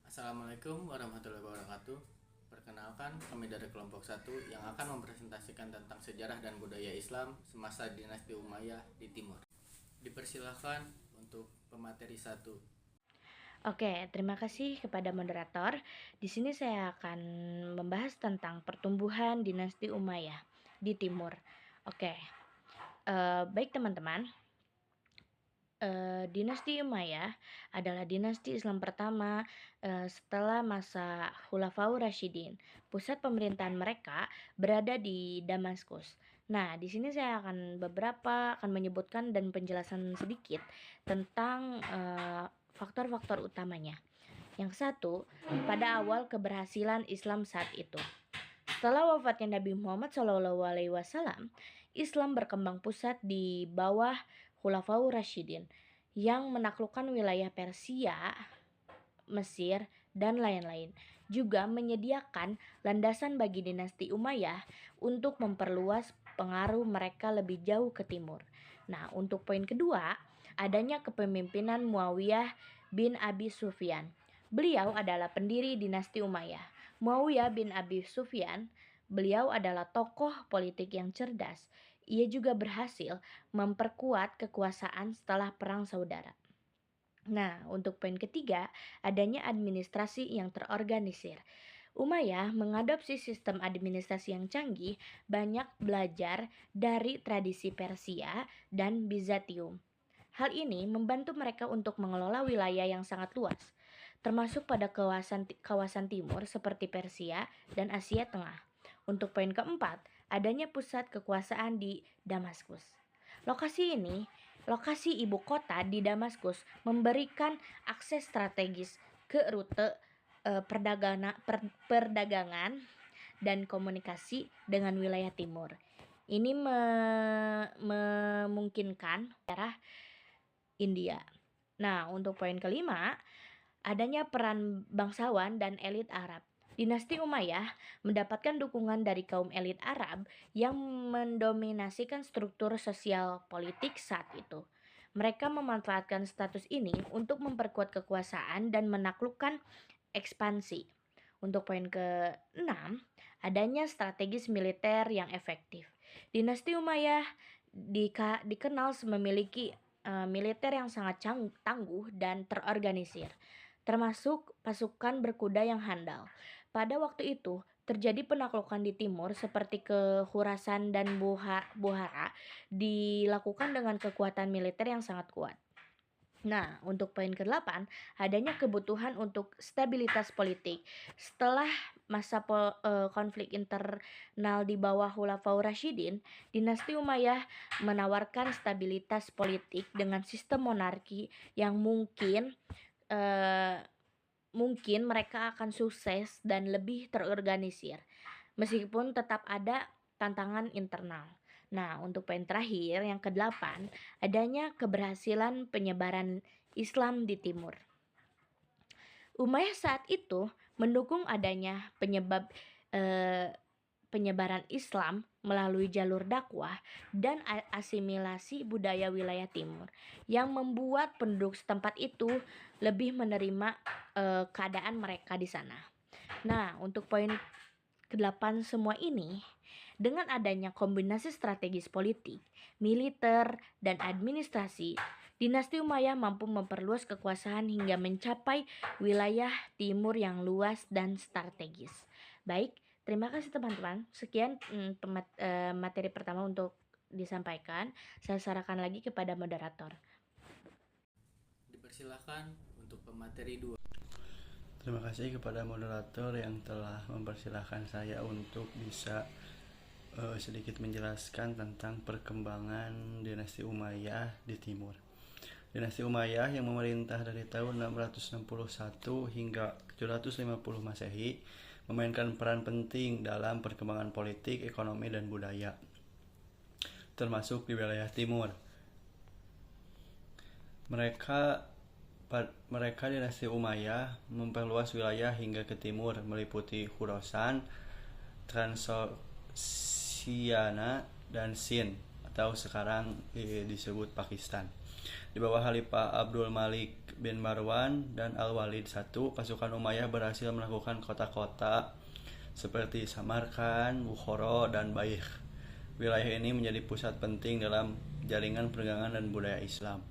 Assalamualaikum warahmatullahi wabarakatuh. Perkenalkan, kami dari kelompok 1 yang akan mempresentasikan tentang sejarah dan budaya Islam semasa dinasti Umayyah di Timur. Dipersilahkan untuk pemateri 1. Oke, terima kasih kepada moderator. Di sini saya akan membahas tentang pertumbuhan dinasti Umayyah di Timur. Oke, baik teman-teman. Dinasti Umayyah adalah dinasti Islam pertama setelah masa Khulafaur Rasyidin. Pusat pemerintahan mereka berada di Damaskus. Nah, di sini saya akan menyebutkan dan penjelasan sedikit tentang faktor-faktor utamanya. Yang satu, pada awal keberhasilan Islam saat itu. Setelah wafatnya Nabi Muhammad SAW, Islam berkembang pusat di bawah Khulafaur Rasyidin yang menaklukkan wilayah Persia, Mesir, dan lain-lain. Juga menyediakan landasan bagi dinasti Umayyah untuk memperluas pengaruh mereka lebih jauh ke timur. Nah, untuk poin kedua, adanya kepemimpinan Muawiyah bin Abi Sufyan. Beliau adalah pendiri dinasti Umayyah. Muawiyah bin Abi Sufyan, beliau adalah tokoh politik yang cerdas. Ia juga berhasil memperkuat kekuasaan setelah Perang Saudara. Nah, untuk poin ketiga, adanya administrasi yang terorganisir. Umayyah mengadopsi sistem administrasi yang canggih, banyak belajar dari tradisi Persia dan Bizantium. Hal ini membantu mereka untuk mengelola wilayah yang sangat luas, termasuk pada kawasan timur seperti Persia dan Asia Tengah. Untuk poin keempat, adanya pusat kekuasaan di Damaskus. Lokasi ibu kota di Damaskus memberikan akses strategis ke rute perdagangan dan komunikasi dengan wilayah timur. Ini memungkinkan daerah India. Nah, untuk poin kelima, adanya peran bangsawan dan elit Arab. Dinasti Umayyah mendapatkan dukungan dari kaum elit Arab yang mendominasikan struktur sosial politik saat itu. Mereka memanfaatkan status ini untuk memperkuat kekuasaan dan menaklukkan ekspansi. Untuk poin ke-6, adanya strategis militer yang efektif. Dinasti Umayyah dikenal memiliki militer yang sangat tangguh dan terorganisir, termasuk pasukan berkuda yang handal. Pada waktu itu, terjadi penaklukan di timur seperti ke Khurasan dan Buhara dilakukan dengan kekuatan militer yang sangat kuat. Nah, untuk poin ke-8, adanya kebutuhan untuk stabilitas politik. Setelah masa konflik internal di bawah Khulafaur Rasyidin, dinasti Umayyah menawarkan stabilitas politik dengan sistem monarki yang mungkin mereka akan sukses dan lebih terorganisir, meskipun tetap ada tantangan internal. Nah, untuk poin terakhir yang ke-8, adanya keberhasilan penyebaran Islam di timur. Umayyah saat itu mendukung adanya penyebaran Islam melalui jalur dakwah dan asimilasi budaya wilayah timur yang membuat penduduk setempat itu lebih menerima keadaan mereka di sana. Nah, untuk poin ke-8 semua ini, dengan adanya kombinasi strategis politik, militer, dan administrasi, dinasti Umayyah mampu memperluas kekuasaan hingga mencapai wilayah timur yang luas dan strategis. Baik, terima kasih teman-teman. Sekian materi pertama untuk disampaikan. Saya serahkan lagi kepada moderator. Dipersilahkan untuk pemateri 2. Terima kasih kepada moderator yang telah mempersilahkan saya untuk bisa sedikit menjelaskan tentang perkembangan dinasti Umayyah di timur. Dinasti Umayyah yang memerintah dari tahun 661 hingga 750 Masehi memainkan peran penting dalam perkembangan politik, ekonomi, dan budaya, termasuk di wilayah timur. Mereka dinasti Umayyah memperluas wilayah hingga ke timur, meliputi Khurasan, Transoxiana, dan Sind atau sekarang disebut Pakistan. Di bawah Khalifah Abdul Malik bin Marwan dan Al-Walid I, pasukan Umayyah berhasil melakukan kota-kota seperti Samarkand, Bukhara, dan Baikh. Wilayah ini menjadi pusat penting dalam jaringan perdagangan dan budaya Islam.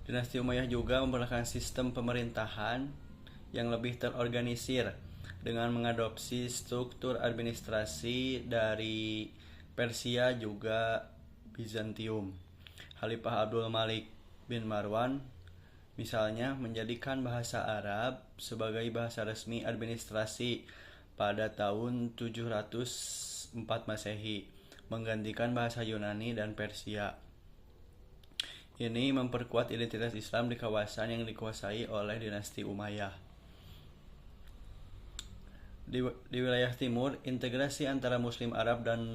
Dinasti Umayyah juga memperlakukan sistem pemerintahan yang lebih terorganisir dengan mengadopsi struktur administrasi dari Persia juga Bizantium. Khalifah Abdul Malik bin Marwan misalnya menjadikan bahasa Arab sebagai bahasa resmi administrasi pada tahun 704 Masehi, menggantikan bahasa Yunani dan Persia. Ini memperkuat identitas Islam di kawasan yang dikuasai oleh dinasti Umayyah. Di wilayah timur, integrasi antara Muslim Arab dan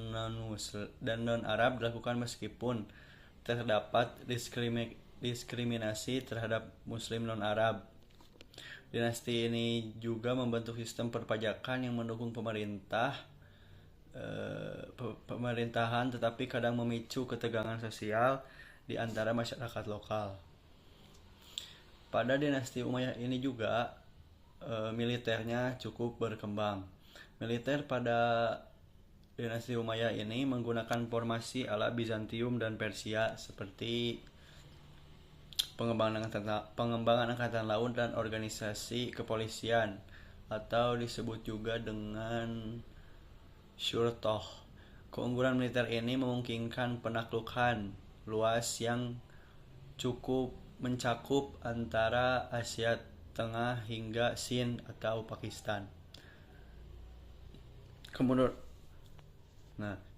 non-Arab dilakukan meskipun terdapat diskriminasi terhadap Muslim non-Arab. Dinasti ini juga membentuk sistem perpajakan yang mendukung pemerintahan tetapi kadang memicu ketegangan sosial di antara masyarakat lokal. Pada dinasti Umayyah ini juga militernya cukup berkembang. Militer pada dinasti Umayyah ini menggunakan formasi ala Bizantium dan Persia seperti pengembangan angkatan laut dan organisasi kepolisian, atau disebut juga dengan Syurtoh. Keunggulan militer ini memungkinkan penaklukan luas yang cukup mencakup antara Asia Tengah hingga Sind atau Pakistan.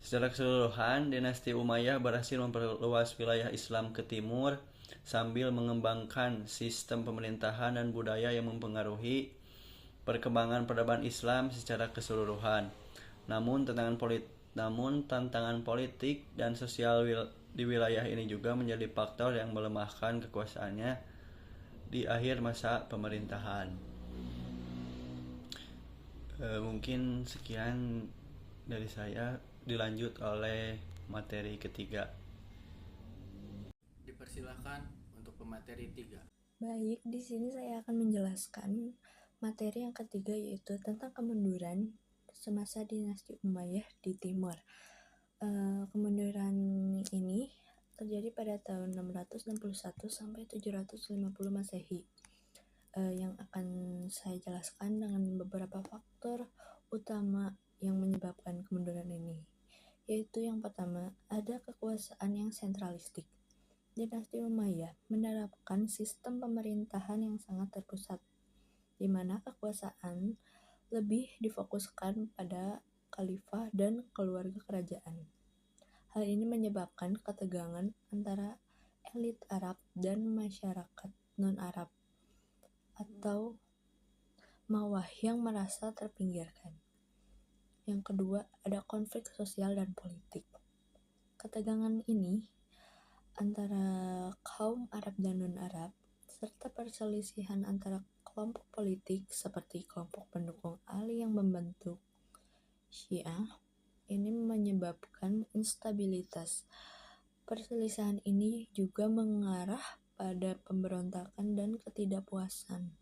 Secara keseluruhan, dinasti Umayyah berhasil memperluas wilayah Islam ke timur sambil mengembangkan sistem pemerintahan dan budaya yang mempengaruhi perkembangan peradaban Islam secara keseluruhan. Namun tantangan politik dan sosial di wilayah ini juga menjadi faktor yang melemahkan kekuasaannya di akhir masa pemerintahan. Mungkin sekian dari saya, dilanjut oleh materi ketiga. Dipersilakan untuk pemateri 3. Baik, di sini saya akan menjelaskan materi yang ketiga, yaitu tentang kemunduran semasa dinasti Umayyah di timur. Kemunduran ini terjadi pada tahun 661 sampai 750 Masehi. Yang akan saya jelaskan dengan beberapa faktor utama yang menyebabkan kemunduran ini, yaitu yang pertama, ada kekuasaan yang sentralistik. Dinasti Umayyah menerapkan sistem pemerintahan yang sangat terpusat, di mana kekuasaan lebih difokuskan pada khalifah dan keluarga kerajaan. Hal ini menyebabkan ketegangan antara elit Arab dan masyarakat non-Arab atau Mawah yang merasa terpinggirkan. Yang kedua, ada konflik sosial dan politik. Ketegangan ini antara kaum Arab dan non-Arab, serta perselisihan antara kelompok politik seperti kelompok pendukung Ali yang membentuk Syiah, ini menyebabkan instabilitas. Perselisihan ini juga mengarah pada pemberontakan dan ketidakpuasan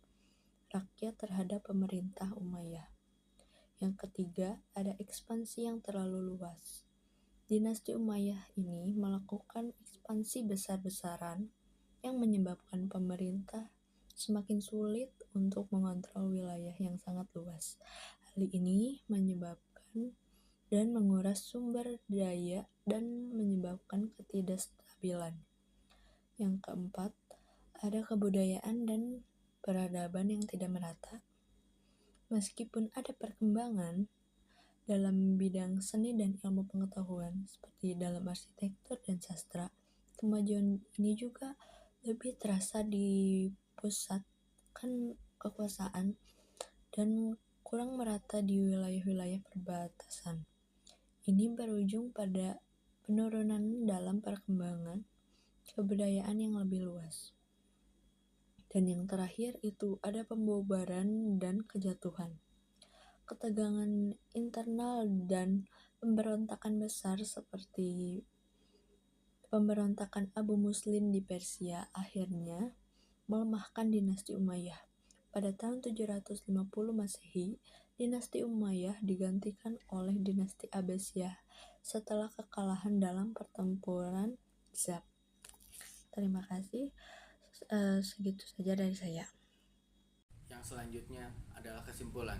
rakyat terhadap pemerintah Umayyah. Yang ketiga, ada ekspansi yang terlalu luas. Dinasti Umayyah ini melakukan ekspansi besar-besaran yang menyebabkan pemerintah semakin sulit untuk mengontrol wilayah yang sangat luas. Hal ini menyebabkan dan menguras sumber daya dan menyebabkan ketidakstabilan. Yang keempat, ada kebudayaan dan peradaban yang tidak merata. Meskipun ada perkembangan dalam bidang seni dan ilmu pengetahuan seperti dalam arsitektur dan sastra, kemajuan ini juga lebih terasa di pusatkan kekuasaan dan kurang merata di wilayah-wilayah perbatasan. Ini berujung pada penurunan dalam perkembangan kebudayaan yang lebih luas. Dan yang terakhir itu ada pembubaran dan kejatuhan. Ketegangan internal dan pemberontakan besar seperti Pemberontakan Abu Muslim di Persia akhirnya melemahkan dinasti Umayyah. Pada tahun 750 Masehi, dinasti Umayyah digantikan oleh dinasti Abbasiyah setelah kekalahan dalam pertempuran Zab. Terima kasih. Segitu saja dari saya. Yang selanjutnya adalah kesimpulan.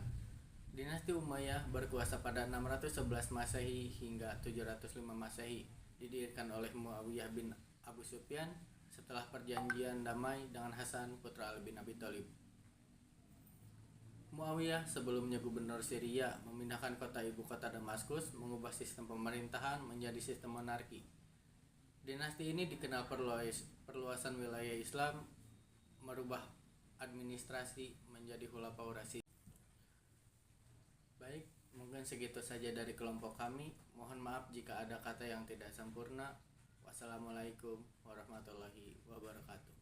Dinasti Umayyah berkuasa pada 611 Masehi hingga 705 Masehi, didirikan oleh Muawiyah bin Abu Sufyan setelah perjanjian damai dengan Hasan putra Ali bin Abi Thalib. Muawiyah, sebelumnya gubernur Syria, memindahkan ibu kota Damaskus, mengubah sistem pemerintahan menjadi sistem monarki. Dinasti ini dikenal perluasan wilayah Islam, merubah administrasi menjadi Khulafaur Rasyidin. Baik, mungkin segitu saja dari kelompok kami. Mohon maaf jika ada kata yang tidak sempurna. Wassalamualaikum warahmatullahi wabarakatuh.